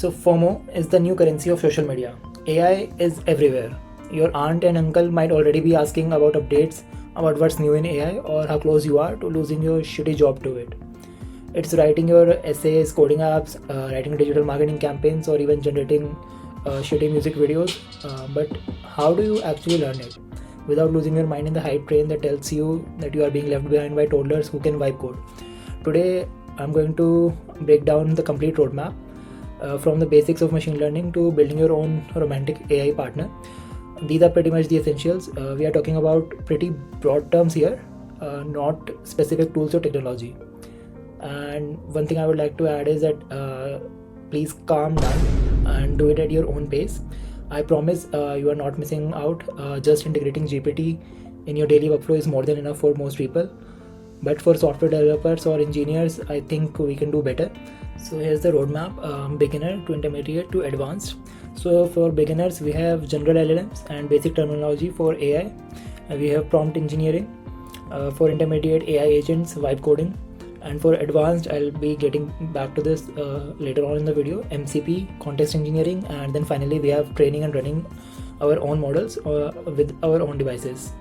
So FOMO is the new currency of social media. AI is everywhere. Your aunt and uncle might already be asking about updates, about what's new in AI, or how close you are to losing your shitty job to it. It's writing your essays, coding apps, writing digital marketing campaigns, or even generating shitty music videos. But how do you actually learn it without losing your mind in the hype train that tells you that you are being left behind by toddlers who can vibe code? Today, I'm going to break down the complete roadmap from the basics of machine learning to building your own romantic AI partner. These are pretty much the essentials. We are talking about pretty broad terms here, not specific tools or technology. And one thing I would like to add is that please calm down and do it at your own pace. I promise you are not missing out. Just integrating GPT in your daily workflow is more than enough for most people. But for software developers or engineers, I think we can do better. So here's the roadmap, beginner to intermediate to advanced. So for beginners, we have general LLMs and basic terminology for AI. We have prompt engineering. For intermediate, AI agents, vibe coding. And for advanced, I'll be getting back to this later on in the video, MCP, context engineering, and then finally we have training and running our own models with our own devices.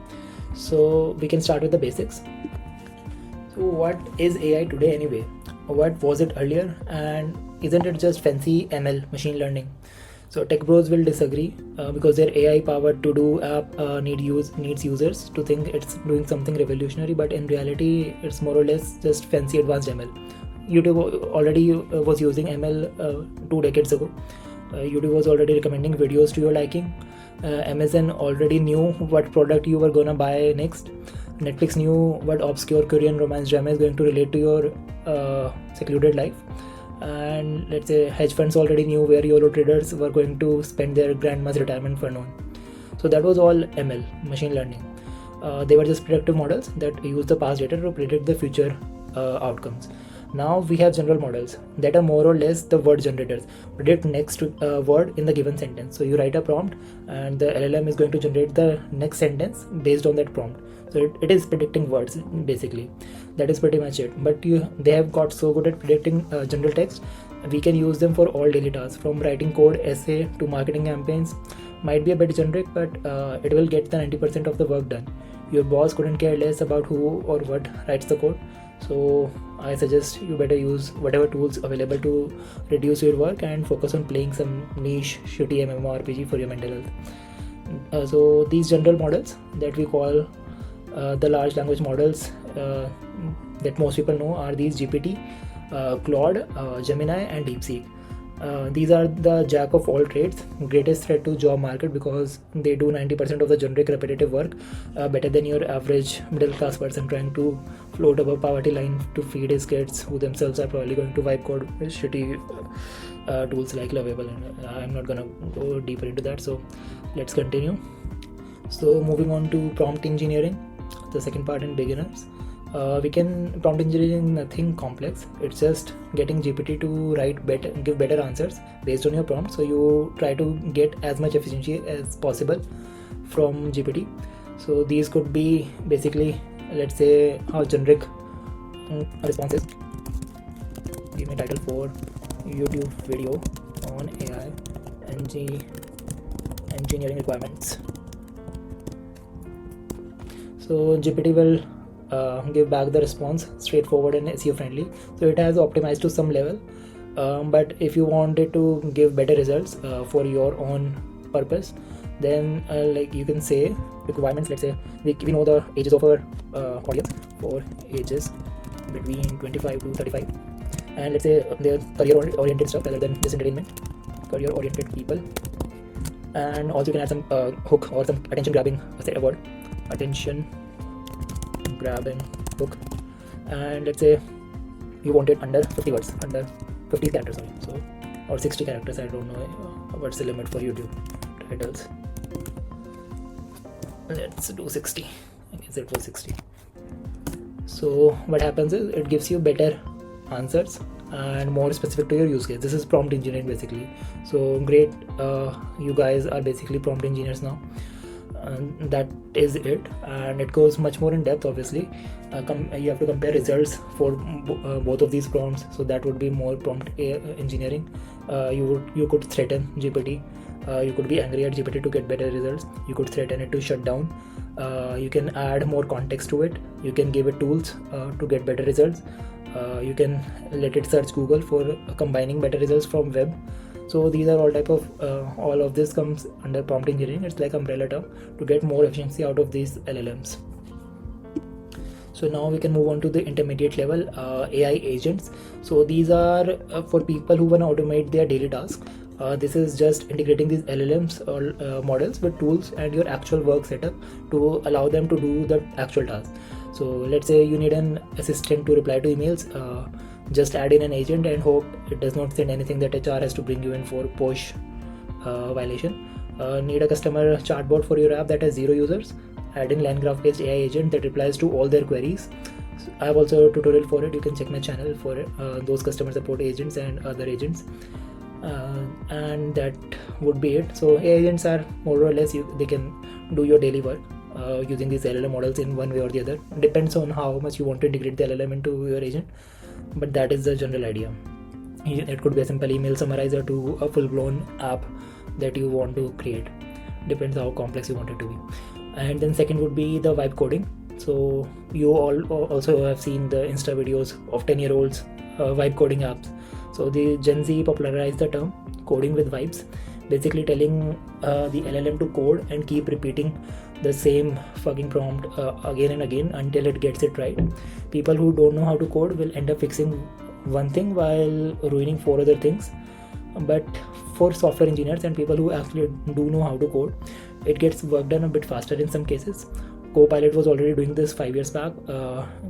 So we can start with the basics. So what is AI today anyway? What was it earlier? And isn't it just fancy ML, machine learning? So tech bros will disagree because their AI powered to-do app needs users to think it's doing something revolutionary, but in reality it's more or less just fancy advanced ML. YouTube already was using ML 2 decades ago. YouTube was already recommending videos to your liking. Amazon already knew what product you were gonna buy next. Netflix knew what obscure Korean romance drama is going to relate to your secluded life. And let's say hedge funds already knew where YOLO traders were going to spend their grandma's retirement fund on. So that was all ML, machine learning. They were just predictive models that use the past data to predict the future outcomes. Now we have general models that are more or less the word generators, predict next word in the given sentence. So you write a prompt and the LLM is going to generate the next sentence based on that prompt. So it is predicting words basically. That is pretty much it. But they have got so good at predicting general text, we can use them for all daily tasks, from writing code, essay to marketing campaigns. Might be a bit generic, but it will get the 90% of the work done. Your boss couldn't care less about who or what writes the code. So I suggest you better use whatever tools available to reduce your work and focus on playing some niche shitty MMORPG for your mental health. So these general models that we call the large language models that most people know are these GPT, Claude, Gemini and DeepSeek. These are the jack of all trades, greatest threat to job market because they do 90% of the generic repetitive work better than your average middle class person trying to float above poverty line to feed his kids, who themselves are probably going to vibe code with shitty tools like Lovable. And I'm not gonna go deeper into that, so let's continue. So moving on to prompt engineering, the second part in beginners. We can prompt engineering nothing complex. It's just getting GPT to give better answers based on your prompt. So you try to get as much efficiency as possible from GPT. So these could be basically, let's say, how generic responses. Give me a title for YouTube video on AI engineering requirements. So GPT will give back the response straightforward and SEO friendly. So it has optimized to some level, but if you wanted to give better results for your own purpose, then like you can say requirements. Let's say we know the ages of our audience, for ages between 25 to 35, and let's say they're career oriented stuff rather than just entertainment, career oriented people. And also you can add some hook or some attention grabbing word, attention grabbing hook. And let's say you want it under 50 words, under 50 characters, sorry. So, or 60 characters, I don't know what's the limit for YouTube titles. Let's do 60. I guess it was 60. So what happens is it gives you better answers and more specific to your use case. This is prompt engineering basically. So great, you guys are basically prompt engineers now. That is it, and it goes much more in depth. Obviously, you have to compare results for both of these prompts, so that would be more prompt engineering. You could threaten GPT. You could be angry at GPT to get better results. You could threaten it to shut down. You can add more context to it. You can give it tools to get better results. You can let it search Google for combining better results from web. So these are all of this comes under prompt engineering. It's like umbrella term to get more efficiency out of these LLMs. So now we can move on to the intermediate level, AI agents. So these are for people who want to automate their daily tasks. This is just integrating these LLMs or models with tools and your actual work setup to allow them to do the actual task. So let's say you need an assistant to reply to emails. Just add in an agent and hope it does not send anything that HR has to bring you in for POSH violation. Need a customer chatbot for your app that has 0 users. Add in line graph based AI agent that replies to all their queries. I have also a tutorial for it. You can check my channel for it, those customer support agents and other agents. And that would be it. So AI agents are more or less they can do your daily work using these LLM models in one way or the other. Depends on how much you want to integrate the LLM into your agent, but that is the general idea. It could be a simple email summarizer to a full-blown app that you want to create. Depends how complex you want it to be. And then second would be the vibe coding. So you all also have seen the Insta videos of 10-year-olds vibe coding apps. So the Gen Z popularized the term coding with vibes, basically telling the LLM to code and keep repeating the same fucking prompt again and again until it gets it right. People who don't know how to code will end up fixing one thing while ruining 4 other things. But for software engineers and people who actually do know how to code, it gets work done a bit faster in some cases. Copilot was already doing this 5 years back.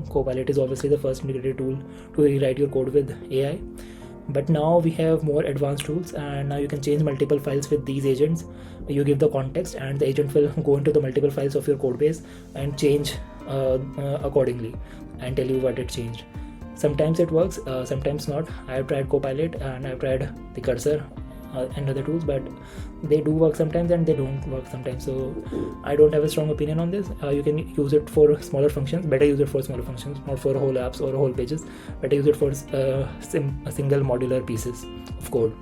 Copilot is obviously the first integrated tool to rewrite your code with AI. But now we have more advanced tools, and now you can change multiple files with these agents. You give the context and the agent will go into the multiple files of your code base and change accordingly and tell you what it changed. Sometimes it works, sometimes not. I have tried Copilot and I've tried the cursor and other tools, but they do work sometimes and they don't work sometimes. So I don't have a strong opinion on this. You can use it for smaller functions. Better use it for smaller functions, not for whole apps or whole pages. Better use it for single modular pieces of code.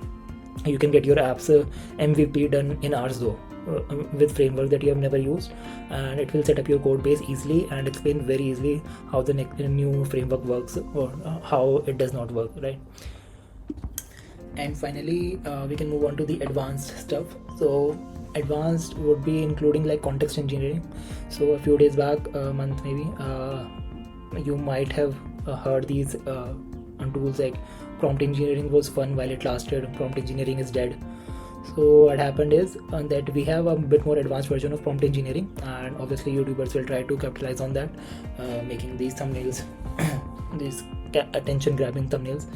You can get your apps MVP done in hours though, with framework that you have never used, and it will set up your code base easily and explain very easily how the new framework works or how it does not work, right? And finally, we can move on to the advanced stuff. So advanced would be including like context engineering. So a few days back, a month maybe, you might have heard these tools like prompt engineering was fun while it lasted, prompt engineering is dead. So what happened is that we have a bit more advanced version of prompt engineering, and obviously YouTubers will try to capitalize on that, making these thumbnails, these attention grabbing thumbnails.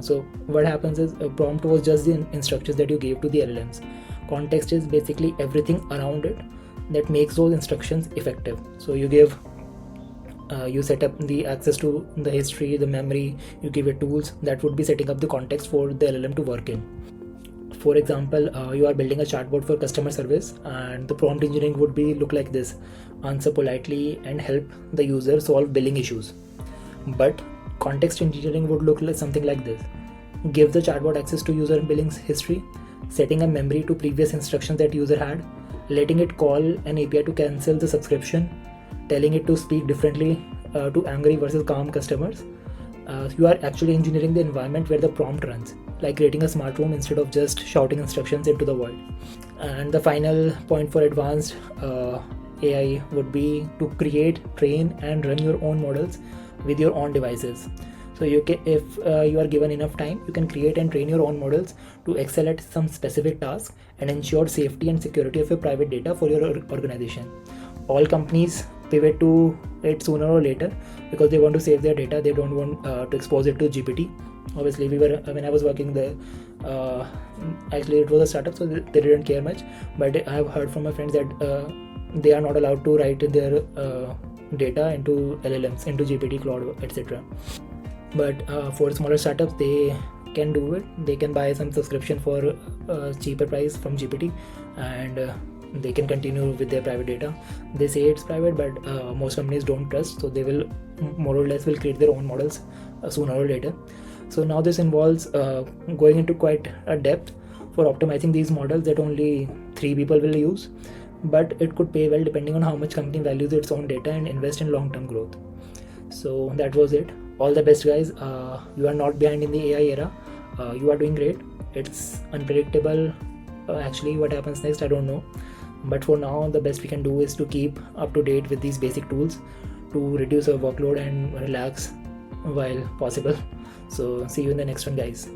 So what happens is a prompt was just the instructions that you gave to the LLMs. Context is basically everything around it that makes those instructions effective. So you give you set up the access to the history, the memory, you give it tools that would be setting up the context for the LLM to work in. For example, you are building a chatbot for customer service, and the prompt engineering would be look like this: answer politely and help the user solve billing issues. But context engineering would look like something like this: give the chatbot access to user billings history, setting a memory to previous instructions that user had, letting it call an API to cancel the subscription, telling it to speak differently to angry versus calm customers. You are actually engineering the environment where the prompt runs, like creating a smart room instead of just shouting instructions into the void. And the final point for advanced AI would be to create, train, and run your own models with your own devices. So you can, if you are given enough time, you can create and train your own models to excel at some specific task and ensure safety and security of your private data for your organization. All companies pivot to it sooner or later because they want to save their data. They don't want to expose it to GPT. Obviously, when I was working there, actually it was a startup, so they didn't care much. But I have heard from my friends that they are not allowed to write their data into LLMs, into GPT, Claude, etc. But for smaller startups, they can do it. They can buy some subscription for a cheaper price from GPT, and they can continue with their private data. They say it's private, but most companies don't trust, so they will more or less will create their own models sooner or later. So now this involves going into quite a depth for optimizing these models that only 3 people will use, but it could pay well depending on how much company values its own data and invest in long-term growth. So that was it. All the best, guys. You are not behind in the AI era. You are doing great. It's unpredictable. Actually, what happens next, I don't know. But for now, the best we can do is to keep up to date with these basic tools to reduce our workload and relax while possible. So see you in the next one, guys.